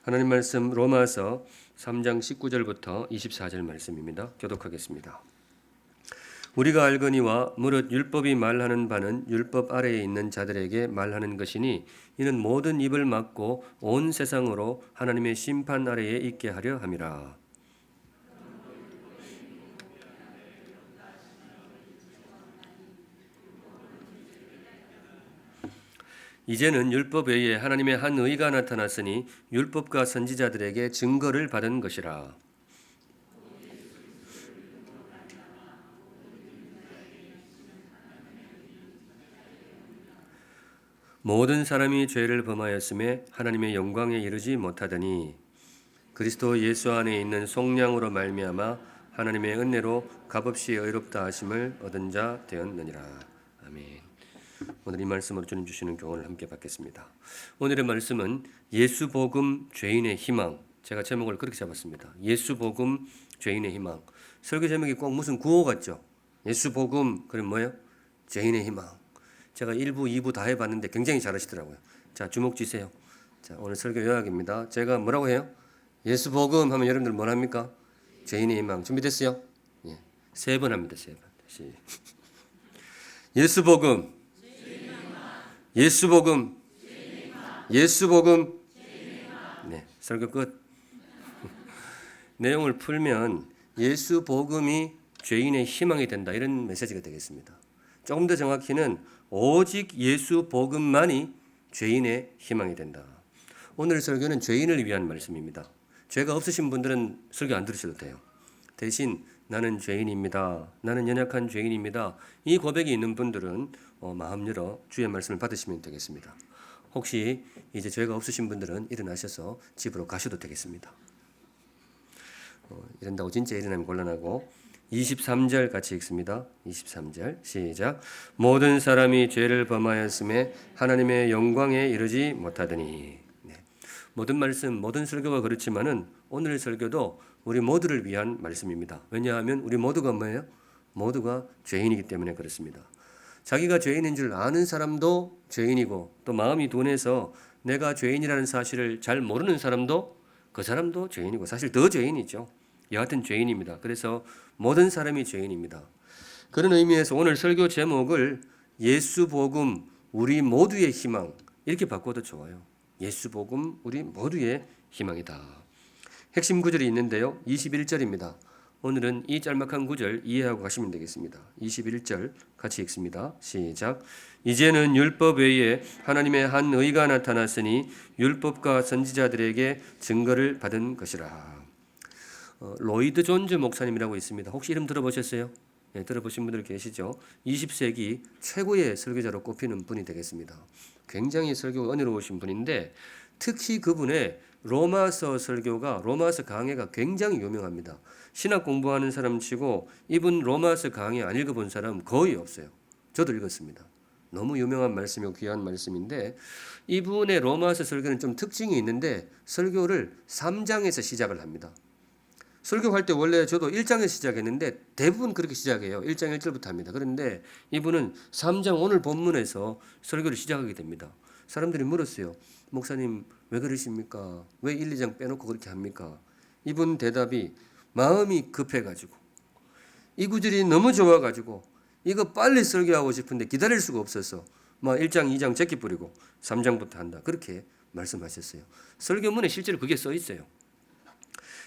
하나님 말씀 로마서 3장 19절부터 24절 말씀입니다. 교독하겠습니다. 우리가 알거니와 무릇 율법이 말하는 바는 율법 아래에 있는 자들에게 말하는 것이니 이는 모든 입을 막고 온 세상으로 하나님의 심판 아래에 있게 하려 함이라. 이제는 율법 외에 하나님의 한 의가 나타났으니 율법과 선지자들에게 증거를 받은 것이라. 모든 사람이 죄를 범하였음에 하나님의 영광에 이르지 못하더니 그리스도 예수 안에 있는 속량으로 말미암아 하나님의 은혜로 값없이 의롭다 하심을 얻은 자 되었느니라. 아멘. 오늘 이 말씀으로 주님 주시는 교훈을 함께 받겠습니다. 오늘의 말씀은 예수 복음 죄인의 희망. 제가 제목을 그렇게 잡았습니다. 예수 복음 죄인의 희망. 설교 제목이 꼭 무슨 구호 같죠? 예수 복음 그럼 뭐예요? 죄인의 희망. 제가 1부, 2부 다 해봤는데 굉장히 잘하시더라고요. 자, 주목 주세요. 자, 오늘 설교 요약입니다. 제가 뭐라고 해요? 예수 복음 하면 여러분들 뭘 합니까? 죄인의 희망. 준비됐어요? 예. 3번 합니다. 3번. 예수 복음. 예수 복음. 예수 복음. 네, 설교 끝. 내용을 풀면 예수 복음이 죄인의 희망이 된다. 이런 메시지가 되겠습니다. 조금 더 정확히는 오직 예수 복음만이 죄인의 희망이 된다. 오늘 설교는 죄인을 위한 말씀입니다. 죄가 없으신 분들은 설교 안 들으셔도 돼요. 대신 나는 죄인입니다. 나는 연약한 죄인입니다. 이 고백이 있는 분들은 마음 열어 주의 말씀을 받으시면 되겠습니다. 혹시 이제 죄가 없으신 분들은 일어나셔서 집으로 가셔도 되겠습니다. 이런다고 진짜 일어나면 곤란하고 23절 같이 읽습니다. 23절 시작. 모든 사람이 죄를 범하였음에 하나님의 영광에 이르지 못하더니. 네. 모든 말씀, 모든 설교가 그렇지만은 오늘 설교도 우리 모두를 위한 말씀입니다. 왜냐하면 우리 모두가 뭐예요? 모두가 죄인이기 때문에 그렇습니다. 자기가 죄인인 줄 아는 사람도 죄인이고 또 마음이 둔해서 내가 죄인이라는 사실을 잘 모르는 사람도 그 사람도 죄인이고 사실 더 죄인이죠. 여하튼 죄인입니다. 그래서 모든 사람이 죄인입니다. 그런 의미에서 오늘 설교 제목을 예수 복음 우리 모두의 희망 이렇게 바꿔도 좋아요. 예수 복음 우리 모두의 희망이다. 핵심 구절이 있는데요. 21절입니다. 오늘은 이 짤막한 구절 이해하고 가시면 되겠습니다. 21절 같이 읽습니다. 시작. 이제는 율법 외에 하나님의 한 의가 나타났으니 율법과 선지자들에게 증거를 받은 것이라. 로이드 존즈 목사님이라고 있습니다. 혹시 이름 들어보셨어요? 네, 들어보신 분들 계시죠? 20세기 최고의 설교자로 꼽히는 분이 되겠습니다. 굉장히 설교가 은혜로우신 분인데 특히 그분의 로마서 설교가 로마서 강해가 굉장히 유명합니다. 신학 공부하는 사람 치고 이분 로마서 강해 안 읽어본 사람 거의 없어요. 저도 읽었습니다. 너무 유명한 말씀이고 귀한 말씀인데 이분의 로마서 설교는 좀 특징이 있는데 설교를 3장에서 시작을 합니다. 설교할 때 원래 저도 1장에서 시작했는데 대부분 그렇게 시작해요. 1장 1절부터 합니다. 그런데 이분은 3장 오늘 본문에서 설교를 시작하게 됩니다. 사람들이 물었어요. 목사님 왜 그러십니까? 왜 1, 2장 빼놓고 그렇게 합니까? 이분 대답이 마음이 급해가지고 이 구절이 너무 좋아가지고 이거 빨리 설교하고 싶은데 기다릴 수가 없어서 막 1장 2장 제끼 뿌리고 3장부터 한다. 그렇게 말씀하셨어요. 설교문에 실제로 그게 써 있어요.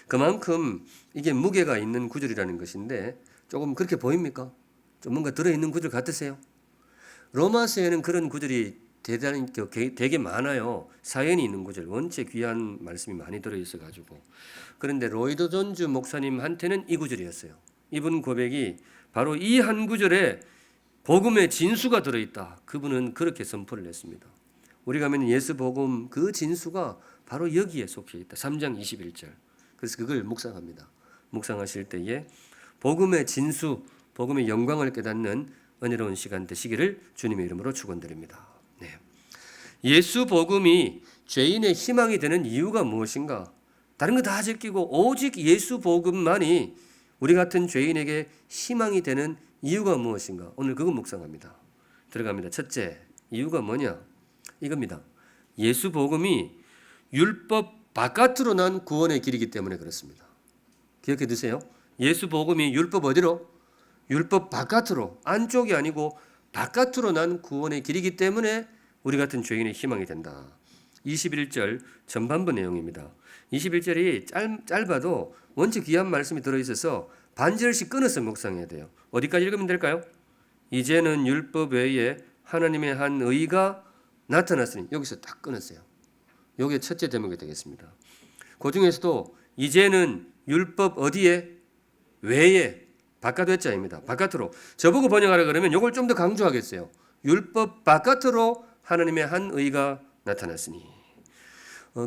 그만큼 이게 무게가 있는 구절이라는 것인데 조금 그렇게 보입니까? 좀 뭔가 들어있는 구절 같으세요? 로마서에는 그런 구절이 대단히 되게 많아요. 사연이 있는 구절, 원체 귀한 말씀이 많이 들어있어가지고. 그런데 로이드 존즈 목사님한테는 이 구절이었어요. 이분 고백이 바로 이 한 구절에 복음의 진수가 들어있다. 그분은 그렇게 선포를 했습니다. 우리가 믿는 예수 복음 그 진수가 바로 여기에 속해 있다. 3장 21절. 그래서 그걸 묵상합니다. 묵상하실 때에 복음의 진수, 복음의 영광을 깨닫는 은혜로운 시간 되시기를 주님의 이름으로 축원드립니다. 네. 예수 복음이 죄인의 희망이 되는 이유가 무엇인가? 다른 거 다 제끼고 오직 예수 복음만이 우리 같은 죄인에게 희망이 되는 이유가 무엇인가? 오늘 그거 묵상합니다. 들어갑니다. 첫째, 이유가 뭐냐? 이겁니다. 예수 복음이 율법 바깥으로 난 구원의 길이기 때문에 그렇습니다. 기억해 두세요. 예수 복음이 율법 어디로? 율법 바깥으로, 안쪽이 아니고 바깥으로 난 구원의 길이기 때문에 우리 같은 죄인의 희망이 된다. 21절 전반부 내용입니다. 21절이 짧아도 원체 귀한 말씀이 들어있어서 반절씩 끊어서 묵상해야 돼요. 어디까지 읽으면 될까요? 이제는 율법 외에 하나님의 한 의가 나타났으니, 여기서 딱 끊었어요. 이게 첫째 대목이 되겠습니다. 그 중에서도 이제는 율법 어디에? 외에, 바깥 외자입니다. 바깥으로. 저보고 번역하라 그러면 이걸 좀 더 강조하겠어요. 율법 바깥으로 하나님의 한 의가 나타났으니.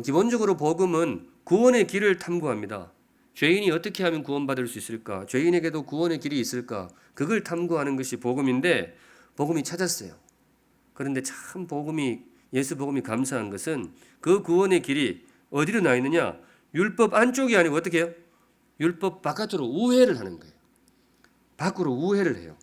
기본적으로 복음은 구원의 길을 탐구합니다. 죄인이 어떻게 하면 구원받을 수 있을까? 죄인에게도 구원의 길이 있을까? 그걸 탐구하는 것이 복음인데, 복음이 찾았어요. 그런데 참 예수 복음이 감사한 것은 그 구원의 길이 어디로 나 있느냐? 율법 안쪽이 아니고 어떻게 해요? 율법 바깥으로 우회를 하는 거예요. 밖으로 우회를 해요.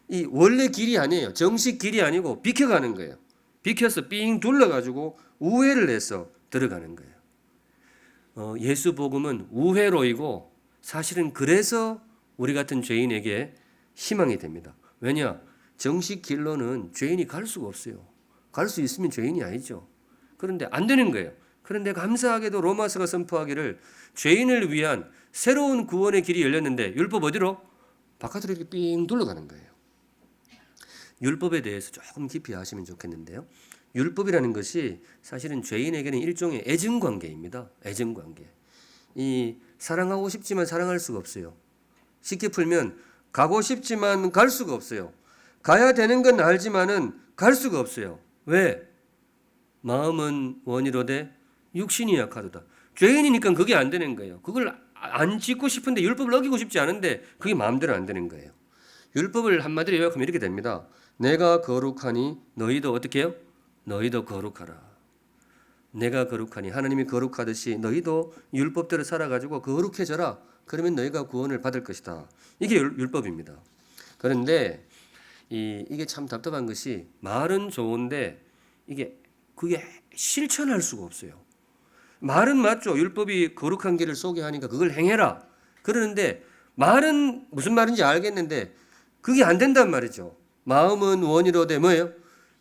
이 원래 길이 아니에요. 정식 길이 아니고 비켜가는 거예요. 비켜서 삥 둘러가지고 우회를 해서 들어가는 거예요. 예수 복음은 우회로이고 사실은 그래서 우리 같은 죄인에게 희망이 됩니다. 왜냐? 정식 길로는 죄인이 갈 수가 없어요. 갈 수 있으면 죄인이 아니죠. 그런데 안 되는 거예요. 그런데 감사하게도 로마서가 선포하기를 죄인을 위한 새로운 구원의 길이 열렸는데 율법 어디로? 바깥으로 이렇게 삥 둘러가는 거예요. 율법에 대해서 조금 깊이 아시면 좋겠는데요. 율법이라는 것이 사실은 죄인에게는 일종의 애증관계입니다. 애증관계. 이 사랑하고 싶지만 사랑할 수가 없어요. 쉽게 풀면 가고 싶지만 갈 수가 없어요. 가야 되는 건 알지만은 갈 수가 없어요. 왜? 마음은 원이로되 육신이 약하도다. 죄인이니까 그게 안 되는 거예요. 그걸 안 짓고 싶은데 율법을 어기고 싶지 않은데 그게 마음대로 안 되는 거예요. 율법을 한마디로 요약하면 이렇게 됩니다. 내가 거룩하니 너희도 어떻게 해요? 너희도 거룩하라. 내가 거룩하니 하나님이 거룩하듯이 너희도 율법대로 살아가지고 거룩해져라. 그러면 너희가 구원을 받을 것이다. 이게 율법입니다. 그런데 이게 참 답답한 것이 말은 좋은데 그게 실천할 수가 없어요. 말은 맞죠. 율법이 거룩한 길을 소개하니까 그걸 행해라. 그러는데 말은 무슨 말인지 알겠는데 그게 안 된단 말이죠. 마음은 원이로되 뭐예요?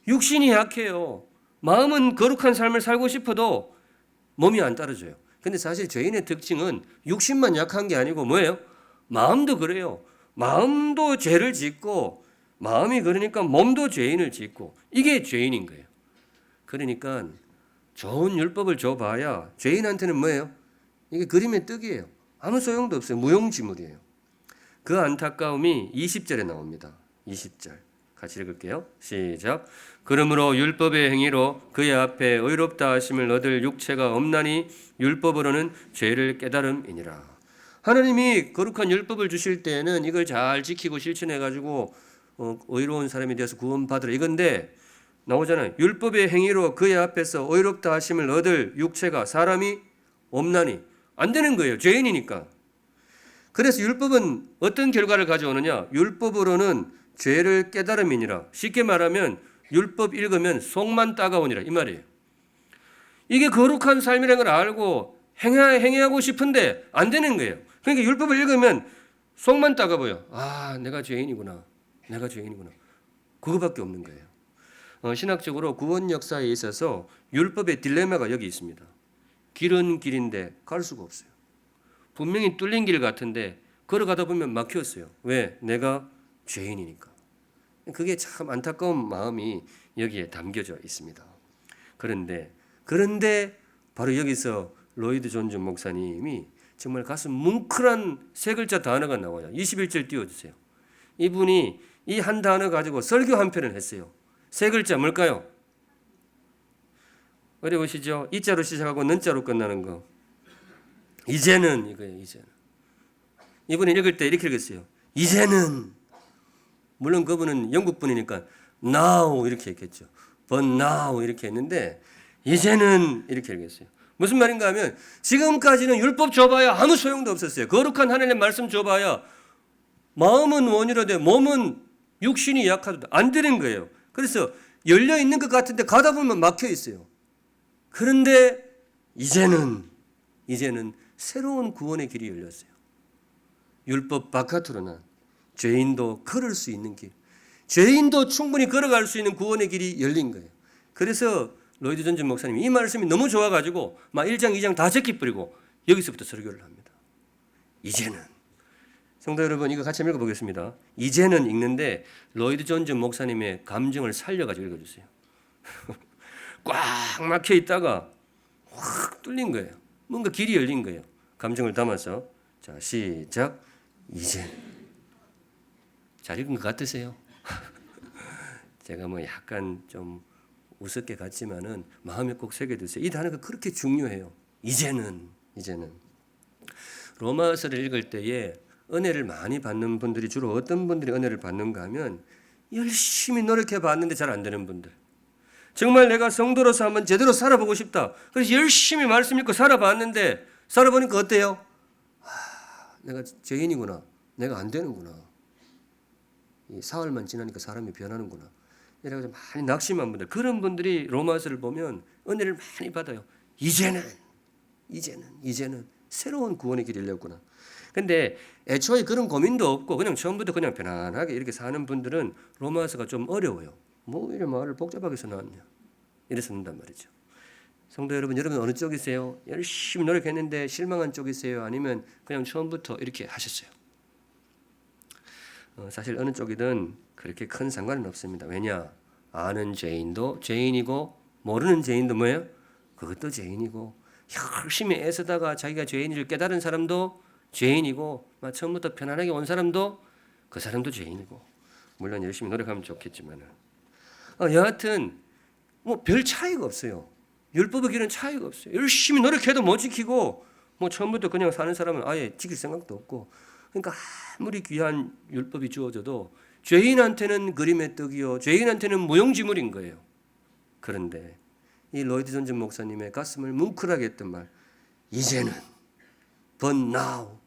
육신이 약해요. 마음은 거룩한 삶을 살고 싶어도 몸이 안 따라줘요. 근데 사실 죄인의 특징은 육신만 약한 게 아니고 뭐예요? 마음도 그래요. 마음도 죄를 짓고 마음이 그러니까 몸도 죄인을 짓고 이게 죄인인 거예요. 그러니까 좋은 율법을 줘봐야 죄인한테는 뭐예요? 이게 그림의 떡이에요. 아무 소용도 없어요. 무용지물이에요. 그 안타까움이 20절에 나옵니다. 20절 같이 읽을게요. 시작. 그러므로 율법의 행위로 그의 앞에 의롭다 하심을 얻을 육체가 없나니 율법으로는 죄를 깨달음이니라. 하나님이 거룩한 율법을 주실 때에는 이걸 잘 지키고 실천해가지고 의로운 사람이 되어서 구원받으라 이건데 나오잖아요. 율법의 행위로 그의 앞에서 의롭다 하심을 얻을 육체가 사람이 없나니 안 되는 거예요. 죄인이니까. 그래서 율법은 어떤 결과를 가져오느냐? 율법으로는 죄를 깨달음이니라. 쉽게 말하면 율법 읽으면 속만 따가우니라 이 말이에요. 이게 거룩한 삶이라는 걸 알고 행하고 싶은데 안 되는 거예요. 그러니까 율법을 읽으면 속만 따가 보여. 아, 내가 죄인이구나. 내가 죄인이구나. 그거밖에 없는 거예요. 신학적으로 구원 역사에 있어서 율법의 딜레마가 여기 있습니다. 길은 길인데 갈 수가 없어요. 분명히 뚫린 길 같은데 걸어가다 보면 막혔어요. 왜? 내가 죄인이니까. 그게 참 안타까운 마음이 여기에 담겨져 있습니다. 그런데 바로 여기서 로이드 존슨 목사님이 정말 가슴 뭉클한 세 글자 단어가 나와요. 21절 띄워주세요. 이분이 이 한 단어 가지고 설교 한 편을 했어요. 세 글자 뭘까요? 어려우시죠? 이자로 시작하고 는자로 끝나는 거. 이제는 이거예요. 이제는. 이분이 읽을 때 이렇게 읽었어요. 이제는. 물론 그분은 영국 분이니까 now 이렇게 했겠죠. but now 이렇게 했는데 이제는 이렇게 읽었어요. 무슨 말인가 하면 지금까지는 율법 줘봐야 아무 소용도 없었어요. 거룩한 하나님의 말씀 줘봐야 마음은 원이로되 몸은 육신이 약하다. 안 되는 거예요. 그래서 열려 있는 것 같은데 가다 보면 막혀 있어요. 그런데 이제는 이제는 새로운 구원의 길이 열렸어요. 율법 바깥으로 난 죄인도 걸을 수 있는 길, 죄인도 충분히 걸어갈 수 있는 구원의 길이 열린 거예요. 그래서 로이드 존슨 목사님이 이 말씀이 너무 좋아가지고 막 1장 2장 다 제끼버리고 여기서부터 설교를 합니다. 이제는, 성도 여러분, 이거 같이 읽어보겠습니다. 이제는 읽는데 로이드 존슨 목사님의 감정을 살려가지고 읽어주세요. 꽉 막혀 있다가 확 뚫린 거예요. 뭔가 길이 열린 거예요. 감정을 담아서. 자, 시작. 이제 잘 읽은 것 같으세요? 제가 뭐 약간 좀 우습게 같지만은 마음에 꼭 새겨두세요. 이 단어가 그렇게 중요해요. 이제는. 로마서를 읽을 때에 은혜를 많이 받는 분들이 주로 어떤 분들이 은혜를 받는가 하면 열심히 노력해 봤는데 잘 안 되는 분들. 정말 내가 성도로서 한번 제대로 살아보고 싶다. 그래서 열심히 말씀 읽고 살아봤는데 살아보니까 어때요? 내가 죄인이구나. 내가 안 되는구나. 이 사흘만 지나니까 사람이 변하는구나. 이래서 많이 낙심한 분들, 그런 분들이 로마서를 보면 은혜를 많이 받아요. 이제는 새로운 구원의 길이 열렸구나. 근데 애초에 그런 고민도 없고 그냥 처음부터 그냥 편안하게 이렇게 사는 분들은 로마서가 좀 어려워요. 뭐 이래 말을 복잡하게 써놨냐. 이래 쓴단 말이죠. 성도 여러분, 여러분 어느 쪽이세요? 열심히 노력했는데 실망한 쪽이세요? 아니면 그냥 처음부터 이렇게 하셨어요? 사실 어느 쪽이든 그렇게 큰 상관은 없습니다. 왜냐? 아는 죄인도 죄인이고 모르는 죄인도 뭐예요? 그것도 죄인이고 열심히 애쓰다가 자기가 죄인을 깨달은 사람도 죄인이고 처음부터 편안하게 온 사람도 그 사람도 죄인이고, 물론 열심히 노력하면 좋겠지만 여하튼 뭐 별 차이가 없어요. 율법의 길은 차이가 없어요. 열심히 노력해도 못 지키고 뭐 처음부터 그냥 사는 사람은 아예 지킬 생각도 없고, 그러니까 아무리 귀한 율법이 주어져도 죄인한테는 그림의 떡이요 죄인한테는 무용지물인 거예요. 그런데 이 로이드 존슨 목사님의 가슴을 뭉클하게 했던 말, 이제는 but now,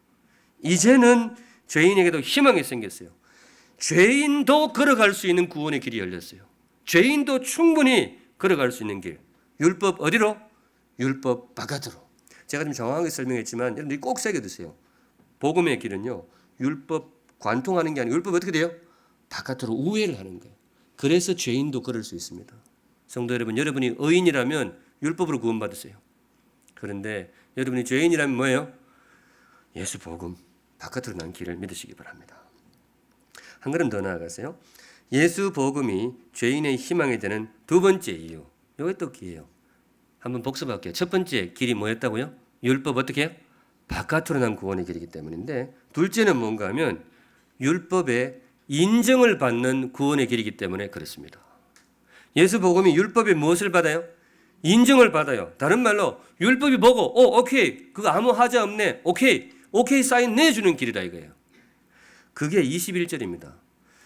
이제는 죄인에게도 희망이 생겼어요. 죄인도 걸어갈 수 있는 구원의 길이 열렸어요. 죄인도 충분히 걸어갈 수 있는 길. 율법 어디로? 율법 바깥으로. 제가 좀 정확하게 설명했지만 여러분들이 꼭 새겨두세요. 복음의 길은요, 율법 관통하는 게 아니고 율법 어떻게 돼요? 바깥으로 우회를 하는 거예요. 그래서 죄인도 걸을 수 있습니다. 성도 여러분, 여러분이 의인이라면 율법으로 구원받으세요. 그런데 여러분이 죄인이라면 뭐예요? 예수 복음 바깥으로 난 길을 믿으시기 바랍니다. 한 걸음 더 나아가세요. 예수 복음이 죄인의 희망이 되는 두 번째 이유. 이게 또 기예요. 한번 복습할게요. 첫 번째 길이 뭐였다고요? 율법 어떻게 해요? 바깥으로 난 구원의 길이기 때문인데, 둘째는 뭔가 하면 율법의 인정을 받는 구원의 길이기 때문에 그렇습니다. 예수 복음이 율법의 무엇을 받아요? 인정을 받아요. 다른 말로 율법이 보고 오케이, 그거 아무 하자 없네, 오케이 사인 내주는 길이다 이거예요. 그게 21절입니다.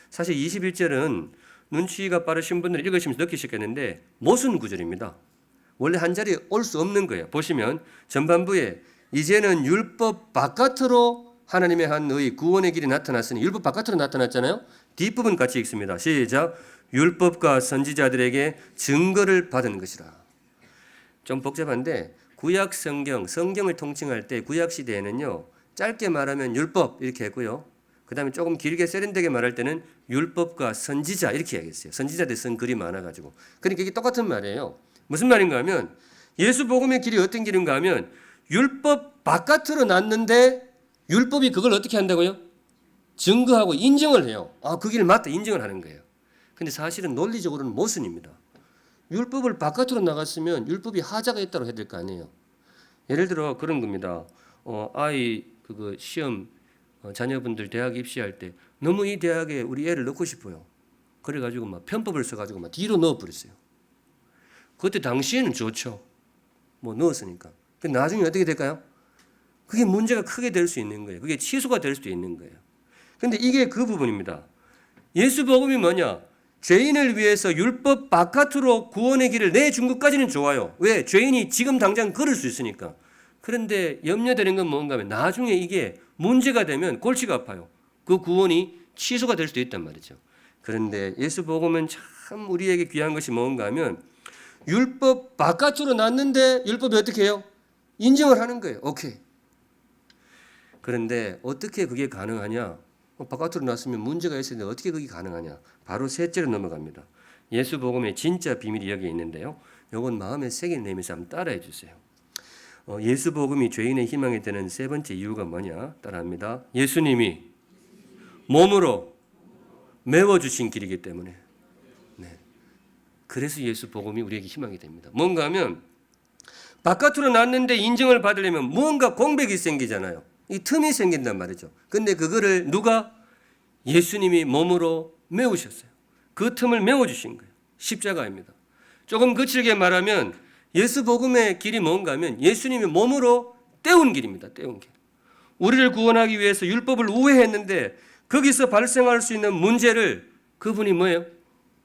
사실 21절은 눈치가 빠르신 분들은 읽으시면서 느끼셨겠는데 모순 구절입니다. 원래 한 자리에 올 수 없는 거예요. 보시면 전반부에 이제는 율법 바깥으로 하나님의 한 의 구원의 길이 나타났으니, 율법 바깥으로 나타났잖아요. 뒷부분 같이 읽습니다. 시작. 율법과 선지자들에게 증거를 받은 것이라. 좀 복잡한데 구약 성경을 통칭할 때 구약 시대에는요, 짧게 말하면 율법 이렇게 했고요. 그 다음에 조금 길게 세련되게 말할 때는 율법과 선지자 이렇게 얘기했어요. 선지자들 쓴 글이 많아가지고. 그러니까 이게 똑같은 말이에요. 무슨 말인가 하면 예수 복음의 길이 어떤 길인가 하면 율법 바깥으로 났는데 율법이 그걸 어떻게 한다고요? 증거하고 인정을 해요. 그 길 맞다, 인정을 하는 거예요. 근데 사실은 논리적으로는 모순입니다. 율법을 바깥으로 나갔으면 율법이 하자가 있다고 해야 될 거 아니에요. 예를 들어 그런 겁니다. 아이 그거 시험 자녀분들 대학 입시할 때 너무 이 대학에 우리 애를 넣고 싶어요. 그래가지고 막 편법을 써가지고 막 뒤로 넣어버렸어요. 그때 당시에는 좋죠. 뭐 넣었으니까. 근데 나중에 어떻게 될까요? 그게 문제가 크게 될 수 있는 거예요. 그게 취소가 될 수도 있는 거예요. 근데 이게 그 부분입니다. 예수 복음이 뭐냐? 죄인을 위해서 율법 바깥으로 구원의 길을 내준 것까지는 좋아요. 왜? 죄인이 지금 당장 걸을 수 있으니까. 그런데 염려되는 건 뭔가 하면 나중에 이게 문제가 되면 골치가 아파요. 그 구원이 취소가 될 수도 있단 말이죠. 그런데 예수 복음은 참 우리에게 귀한 것이 뭔가 하면 율법 바깥으로 났는데 율법이 어떻게 해요? 인정을 하는 거예요. 오케이. 그런데 어떻게 그게 가능하냐? 바깥으로 나왔으면 문제가 있었는데 어떻게 그게 가능하냐? 바로 셋째로 넘어갑니다. 예수 복음의 진짜 비밀이 여기에 있는데요. 이건 마음에 새겨 내면서 한번 따라해 주세요. 예수 복음이 죄인의 희망이 되는 세 번째 이유가 뭐냐? 따라합니다. 예수님이 몸으로 메워주신 길이기 때문에. 네. 그래서 예수 복음이 우리에게 희망이 됩니다. 뭔가 하면 바깥으로 났는데 인정을 받으려면 무언가 공백이 생기잖아요. 이 틈이 생긴단 말이죠. 근데 그거를 누가? 예수님이 몸으로 메우셨어요. 그 틈을 메워주신 거예요. 십자가입니다. 조금 거칠게 말하면 예수 복음의 길이 뭔가 하면 예수님이 몸으로 때운 길입니다. 때운 길. 우리를 구원하기 위해서 율법을 우회했는데 거기서 발생할 수 있는 문제를 그분이 뭐예요?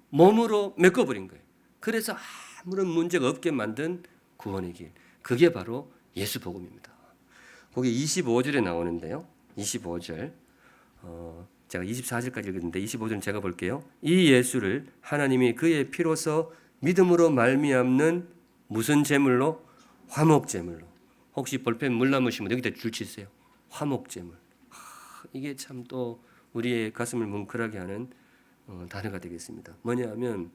몸으로 메꿔버린 거예요. 그래서 아무런 문제가 없게 만든 구원의 길. 그게 바로 예수 복음입니다. 거기 25절에 나오는데요. 25절. 제가 24절까지 읽었는데 25절은 제가 볼게요. 이 예수를 하나님이 그의 피로서 믿음으로 말미암는 무슨 제물로? 화목제물로. 혹시 볼펜 물 남으시면 여기다 줄 치세요. 화목제물. 이게 참 또 우리의 가슴을 뭉클하게 하는 단어가 되겠습니다. 뭐냐면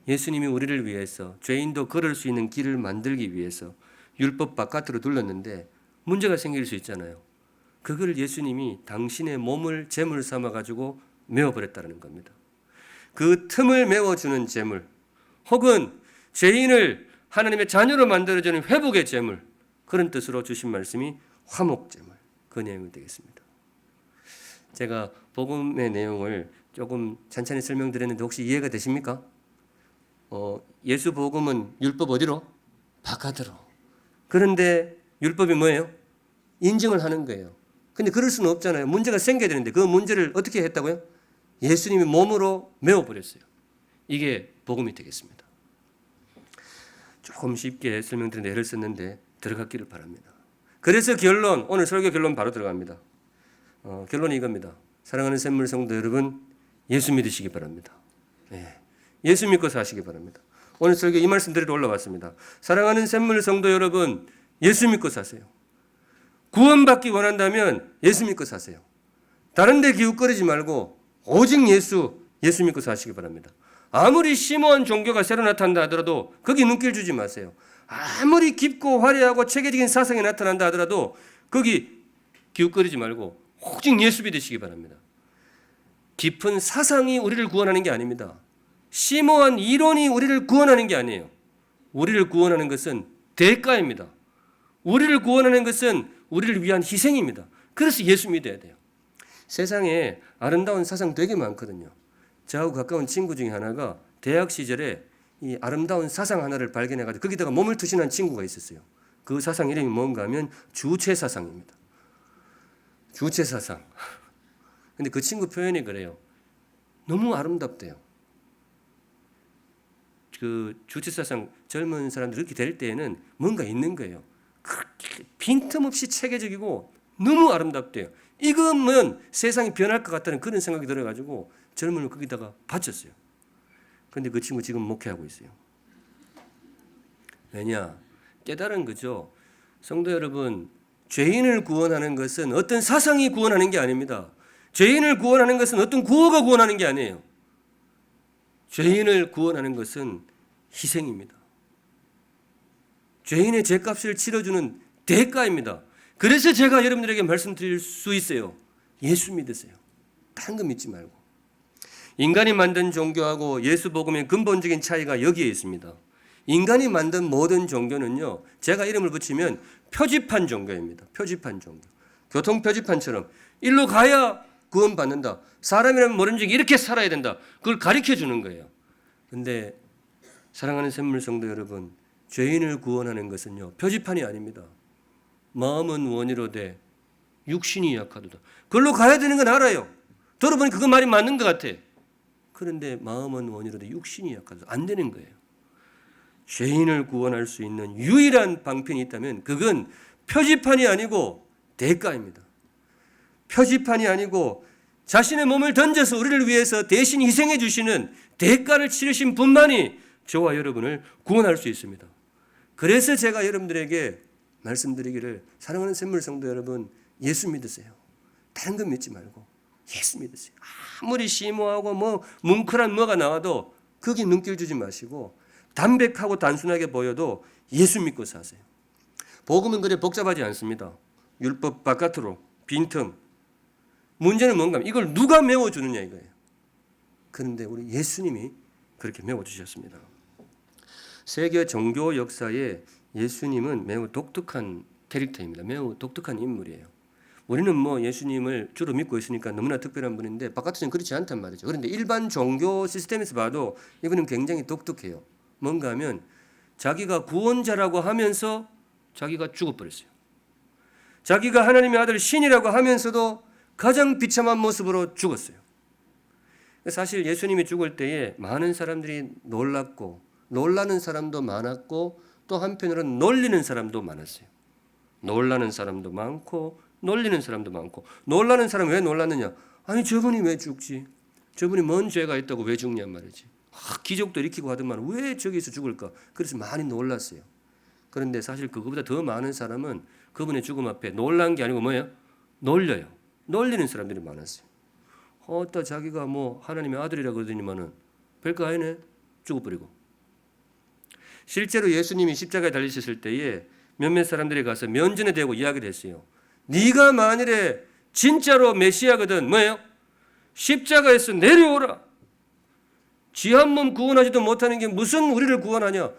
예수님이 우리를 위해서 죄인도 걸을 수 있는 길을 만들기 위해서 율법 바깥으로 둘렀는데 문제가 생길 수 있잖아요. 그걸 예수님이 당신의 몸을 제물 삼아가지고 메워버렸다는 겁니다. 그 틈을 메워주는 제물 혹은 죄인을 하나님의 자녀로 만들어주는 회복의 제물 그런 뜻으로 주신 말씀이 화목제물 그 내용이 되겠습니다. 제가 복음의 내용을 조금 찬찬히 설명드렸는데 혹시 이해가 되십니까? 예수 복음은 율법 어디로? 바깥으로. 그런데 율법이 뭐예요? 인정을 하는 거예요. 근데 그럴 수는 없잖아요. 문제가 생겨야 되는데 그 문제를 어떻게 했다고요? 예수님이 몸으로 메워버렸어요. 이게 복음이 되겠습니다. 조금 쉽게 설명드린 예를 썼는데 들어갔기를 바랍니다. 그래서 결론, 오늘 설교 결론 바로 들어갑니다. 결론이 이겁니다. 사랑하는 샘물 성도 여러분, 예수 믿으시기 바랍니다. 네. 예수 믿고 사시기 바랍니다. 오늘 설교 이 말씀 드리러 올라왔습니다. 사랑하는 샘물 성도 여러분, 예수 믿고 사세요. 구원받기 원한다면 예수 믿고 사세요. 다른 데 기웃거리지 말고 오직 예수 믿고 사시기 바랍니다. 아무리 심오한 종교가 새로 나타난다 하더라도 거기 눈길 주지 마세요. 아무리 깊고 화려하고 체계적인 사상이 나타난다 하더라도 거기 기웃거리지 말고 오직 예수 믿으시기 바랍니다. 깊은 사상이 우리를 구원하는 게 아닙니다. 심오한 이론이 우리를 구원하는 게 아니에요. 우리를 구원하는 것은 대가입니다. 우리를 구원하는 것은 우리를 위한 희생입니다. 그래서 예수 믿어야 돼요. 세상에 아름다운 사상 되게 많거든요. 저하고 가까운 친구 중에 하나가 대학 시절에 이 아름다운 사상 하나를 발견해가지고 거기다가 몸을 투신한 친구가 있었어요. 그 사상 이름이 뭔가 하면 주체사상입니다. 주체사상. 근데 그 친구 표현이 그래요. 너무 아름답대요. 그 주체사상 젊은 사람들 이렇게 될 때에는 뭔가 있는 거예요. 그렇게 빈틈없이 체계적이고 너무 아름답대요. 이거면 세상이 변할 것 같다는 그런 생각이 들어가지고 젊은을 거기다가 바쳤어요. 그런데 그 친구 지금 목회하고 있어요. 왜냐? 깨달은 거죠. 성도 여러분, 죄인을 구원하는 것은 어떤 사상이 구원하는 게 아닙니다. 죄인을 구원하는 것은 어떤 구호가 구원하는 게 아니에요. 죄인을 구원하는 것은 희생입니다. 죄인의 죄값을 치러주는 대가입니다. 그래서 제가 여러분들에게 말씀드릴 수 있어요. 예수 믿으세요. 다른 거 믿지 말고. 인간이 만든 종교하고 예수 복음의 근본적인 차이가 여기에 있습니다. 인간이 만든 모든 종교는요, 제가 이름을 붙이면 표지판 종교입니다. 표지판 종교. 교통 표지판처럼 일로 가야 구원받는다. 사람이라면 뭐든지 이렇게 살아야 된다. 그걸 가르쳐 주는 거예요. 그런데 사랑하는 샘물 성도 여러분, 죄인을 구원하는 것은요, 표지판이 아닙니다. 마음은 원이로되 육신이 약하도다. 그걸로 가야 되는 건 알아요. 들어보니 그거 말이 맞는 것 같아. 그런데 마음은 원이로되 육신이 약하도다. 안 되는 거예요. 죄인을 구원할 수 있는 유일한 방편이 있다면 그건 표지판이 아니고 대가입니다. 표지판이 아니고 자신의 몸을 던져서 우리를 위해서 대신 희생해 주시는 대가를 치르신 분만이 저와 여러분을 구원할 수 있습니다. 그래서 제가 여러분들에게 말씀드리기를, 사랑하는 샘물 성도 여러분, 예수 믿으세요. 다른 건 믿지 말고 예수 믿으세요. 아무리 심오하고 뭐 뭉클한 뭐가 나와도 거기 눈길 주지 마시고 담백하고 단순하게 보여도 예수 믿고 사세요. 복음은 그래 복잡하지 않습니다. 율법 바깥으로 빈틈. 문제는 뭔가 하면 이걸 누가 메워주느냐 이거예요. 그런데 우리 예수님이 그렇게 메워주셨습니다. 세계 종교 역사에 예수님은 매우 독특한 캐릭터입니다. 매우 독특한 인물이에요. 우리는 뭐 예수님을 주로 믿고 있으니까 너무나 특별한 분인데 바깥에서는 그렇지 않단 말이죠. 그런데 일반 종교 시스템에서 봐도 이분은 굉장히 독특해요. 뭔가 하면 자기가 구원자라고 하면서 자기가 죽어버렸어요. 자기가 하나님의 아들 신이라고 하면서도 가장 비참한 모습으로 죽었어요. 사실 예수님이 죽을 때에 많은 사람들이 놀랐고 놀라는 사람도 많았고 또 한편으로는 놀리는 사람도 많았어요. 놀라는 사람도 많고 놀리는 사람도 많고, 놀라는 사람은 왜 놀랐느냐? 아니 저분이 왜 죽지? 저분이 뭔 죄가 있다고 왜 죽냔 말이지. 기적도 일으키고 하더만 왜 저기서 죽을까? 그래서 많이 놀랐어요. 그런데 사실 그거보다 더 많은 사람은 그분의 죽음 앞에 놀란 게 아니고 뭐예요? 놀려요. 놀리는 사람들이 많았어요. 또 자기가 뭐 하나님의 아들이라고 그러더니만은 별거 아니네. 죽어버리고. 실제로 예수님이 십자가에 달리셨을 때에 몇몇 사람들이 가서 면전에 대고 이야기를 했어요. 네가 만일에 진짜로 메시아거든 뭐예요? 십자가에서 내려오라. 지 한 몸 구원하지도 못하는 게 무슨 우리를 구원하냐?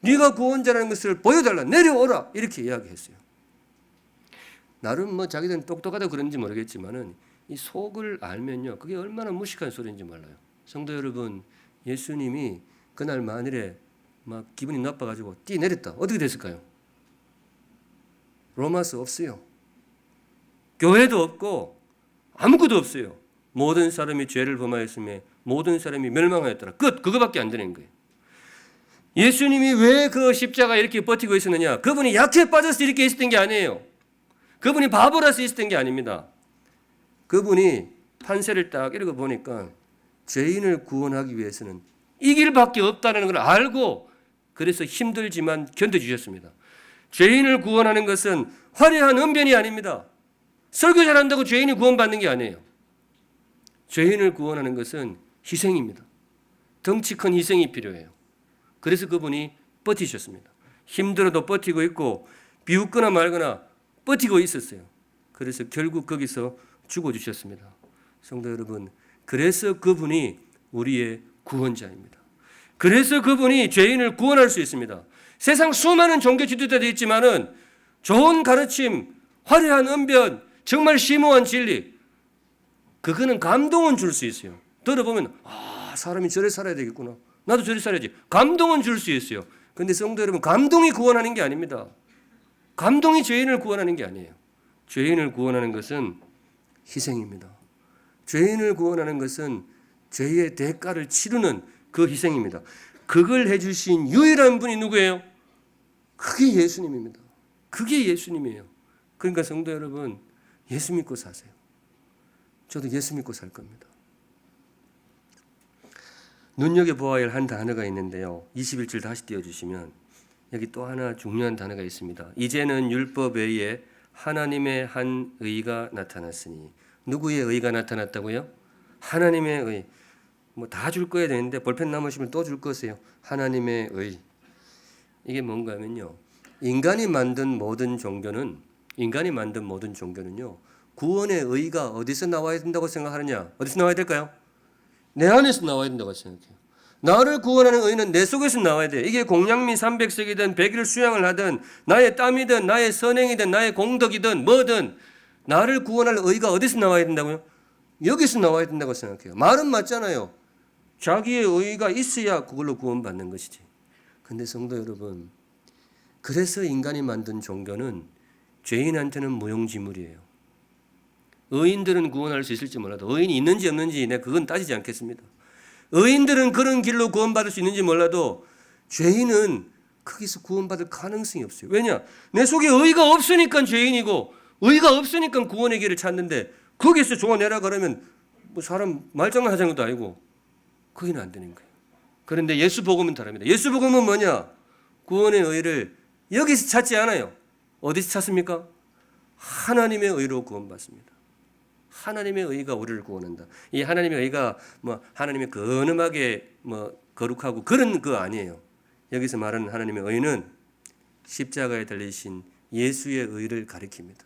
네가 구원자라는 것을 보여달라. 내려오라. 이렇게 이야기했어요. 나름 뭐 자기들은 똑똑하다고 그런지 모르겠지만은 이 속을 알면요, 그게 얼마나 무식한 소리인지 몰라요. 성도 여러분, 예수님이 그날 만일에 막 기분이 나빠가지고 뛰내렸다. 어떻게 됐을까요? 로마서 없어요. 교회도 없고 아무것도 없어요. 모든 사람이 죄를 범하였으며 모든 사람이 멸망하였더라. 끝. 그거밖에 안 되는 거예요. 예수님이 왜 그 십자가 이렇게 버티고 있었느냐? 그분이 약해 빠져서 이렇게 있었던 게 아니에요. 그분이 바보라서 있었던 게 아닙니다. 그분이 판세를 딱 이러고 보니까 죄인을 구원하기 위해서는 이 길밖에 없다는 걸 알고 그래서 힘들지만 견뎌주셨습니다. 죄인을 구원하는 것은 화려한 언변이 아닙니다. 설교 잘한다고 죄인이 구원받는 게 아니에요. 죄인을 구원하는 것은 희생입니다. 덩치 큰 희생이 필요해요. 그래서 그분이 버티셨습니다. 힘들어도 버티고 있고 비웃거나 말거나 버티고 있었어요. 그래서 결국 거기서 죽어주셨습니다. 성도 여러분, 그래서 그분이 우리의 구원자입니다. 그래서 그분이 죄인을 구원할 수 있습니다. 세상 수많은 종교 지도자들이 있지만은 좋은 가르침, 화려한 언변, 정말 심오한 진리, 그거는 감동은 줄 수 있어요. 들어보면 사람이 저래 살아야 되겠구나. 나도 저래 살아야지. 감동은 줄 수 있어요. 그런데 성도 여러분, 감동이 구원하는 게 아닙니다. 감동이 죄인을 구원하는 게 아니에요. 죄인을 구원하는 것은 희생입니다. 죄인을 구원하는 것은 죄의 대가를 치르는 그 희생입니다. 그걸 해주신 유일한 분이 누구예요? 그게 예수님입니다. 그게 예수님이에요. 그러니까 성도 여러분, 예수 믿고 사세요. 저도 예수 믿고 살 겁니다. 눈여겨보아야 할 한 단어가 있는데요. 21절 다시 띄워주시면 여기 또 하나 중요한 단어가 있습니다. 이제는 율법 외에 하나님의 한 의가 나타났으니. 누구의 의가 나타났다고요? 하나님의 의. 뭐 다 줄 거야 되는데 볼펜 남으시면 또 줄 거세요. 하나님의 의. 이게 뭔가 하면요, 인간이 만든 모든 종교는요, 구원의 의가 어디서 나와야 된다고 생각하느냐? 어디서 나와야 될까요? 내 안에서 나와야 된다고 생각해요. 나를 구원하는 의는 내 속에서 나와야 돼요. 이게 공양미 300석이든 100일 수양을 하든 나의 땀이든 나의 선행이든 나의 공덕이든 뭐든 나를 구원할 의가 어디서 나와야 된다고요? 여기서 나와야 된다고 생각해요. 말은 맞잖아요. 자기의 의가 있어야 그걸로 구원받는 것이지. 근데 성도 여러분, 그래서 인간이 만든 종교는 죄인한테는 무용지물이에요. 의인들은 구원할 수 있을지 몰라도 의인이 있는지 없는지 내가 그건 따지지 않겠습니다. 의인들은 그런 길로 구원받을 수 있는지 몰라도 죄인은 거기서 구원받을 가능성이 없어요. 왜냐? 내 속에 의가 없으니까 죄인이고 의가 없으니까 구원의 길을 찾는데 거기서 좋아내라 그러면 뭐 사람 말장난 하자는 것도 아니고 거기는 안 되는 거예요. 그런데 예수 복음은 다릅니다. 예수 복음은 뭐냐? 구원의 의를 여기서 찾지 않아요. 어디서 찾습니까? 하나님의 의로 구원받습니다. 하나님의 의가 우리를 구원한다. 이 하나님의 의가 하나님의 근엄하게 거룩하고 그런 거 아니에요. 여기서 말하는 하나님의 의는 십자가에 달리신 예수의 의를 가리킵니다.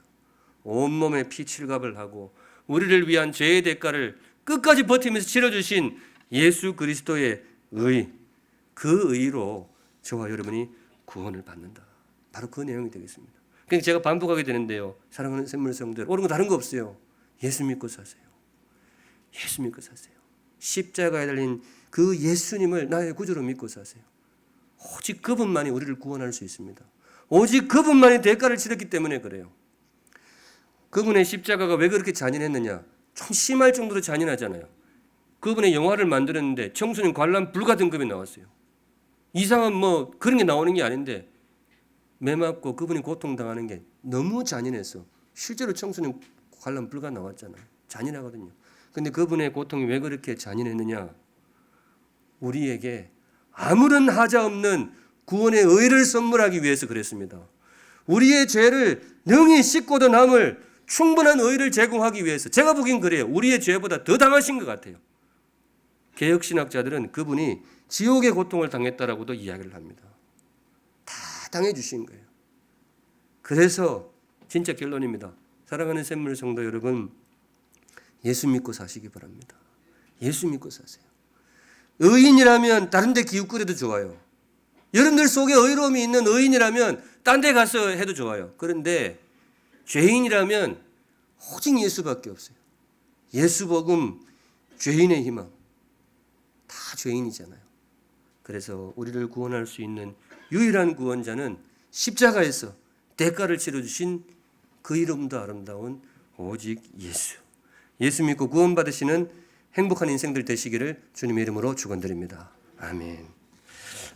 온몸에 피칠갑을 하고 우리를 위한 죄의 대가를 끝까지 버티면서 치러주신 예수 그리스도의 의, 그 의로 저와 여러분이 구원을 받는다. 바로 그 내용이 되겠습니다. 그러니까 제가 반복하게 되는데요. 사랑하는 샘물 성도들, 옳은 거 다른 거 없어요. 예수 믿고 사세요. 예수 믿고 사세요. 십자가에 달린 그 예수님을 나의 구주로 믿고 사세요. 오직 그분만이 우리를 구원할 수 있습니다. 오직 그분만이 대가를 치렀기 때문에 그래요. 그분의 십자가가 왜 그렇게 잔인했느냐? 좀 심할 정도로 잔인하잖아요. 그분의 영화를 만들었는데 청소년 관람 불가 등급이 나왔어요. 이상한 그런 게 나오는 게 아닌데 매 맞고 그분이 고통당하는 게 너무 잔인해서 실제로 청소년 관람 불가 나왔잖아요. 잔인하거든요. 근데 그분의 고통이 왜 그렇게 잔인했느냐? 우리에게 아무런 하자 없는 구원의 의를 선물하기 위해서 그랬습니다. 우리의 죄를 능히 씻고도 남을 충분한 의를 제공하기 위해서. 제가 보기엔 그래요. 우리의 죄보다 더 당하신 것 같아요. 개혁신학자들은 그분이 지옥의 고통을 당했다라고도 이야기를 합니다. 다 당해주신 거예요. 그래서 진짜 결론입니다. 사랑하는 샘물 성도 여러분, 예수 믿고 사시기 바랍니다. 예수 믿고 사세요. 의인이라면 다른 데 기웃거려도 좋아요. 여러분들 속에 의로움이 있는 의인이라면 딴 데 가서 해도 좋아요. 그런데 죄인이라면 오직 예수밖에 없어요. 예수 복음, 죄인의 희망. 다 죄인이잖아요. 그래서 우리를 구원할 수 있는 유일한 구원자는 십자가에서 대가를 치러주신 그 이름도 아름다운 오직 예수. 예수 믿고 구원받으시는 행복한 인생들 되시기를 주님의 이름으로 축원드립니다. 아멘.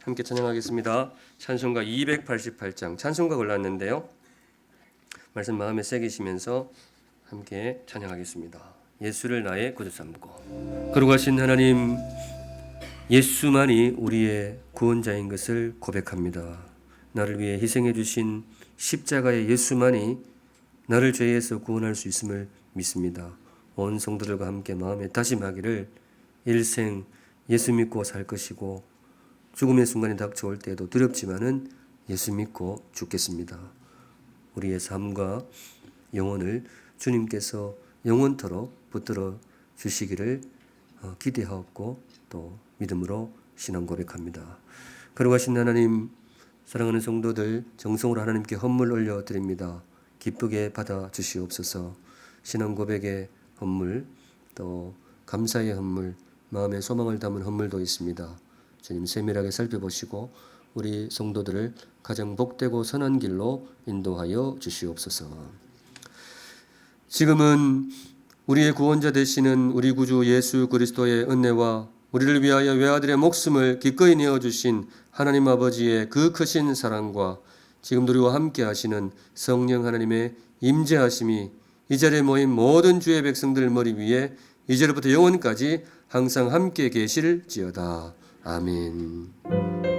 함께 찬양하겠습니다. 찬송가 288장 찬송가 골랐는데요. 말씀 마음에 새기시면서 함께 찬양하겠습니다. 예수를 나의 구주 삼고. 거룩하신 하나님, 예수만이 우리의 구원자인 것을 고백합니다. 나를 위해 희생해 주신 십자가의 예수만이 나를 죄에서 구원할 수 있음을 믿습니다. 온 성도들과 함께 마음에 다짐하기를 일생 예수 믿고 살 것이고 죽음의 순간이 닥쳐올 때에도 두렵지만은 예수 믿고 죽겠습니다. 우리의 삶과 영혼을 주님께서 영원토록 붙들어 주시기를 기대하옵고 또 믿음으로 신앙 고백합니다. 거룩하신 하나님, 사랑하는 성도들 정성으로 하나님께 헌물 올려드립니다. 기쁘게 받아 주시옵소서. 신앙 고백의 헌물, 또 감사의 헌물, 마음의 소망을 담은 헌물도 있습니다. 주님 세밀하게 살펴보시고 우리 성도들을 가장 복되고 선한 길로 인도하여 주시옵소서. 지금은 우리의 구원자 되시는 우리 구주 예수 그리스도의 은혜와 우리를 위하여 외아들의 목숨을 기꺼이 내어주신 하나님 아버지의 그 크신 사랑과 지금도 우리와 함께 하시는 성령 하나님의 임재하심이 이 자리에 모인 모든 주의 백성들 머리 위에 이제로부터 영원까지 항상 함께 계실지어다. 아멘.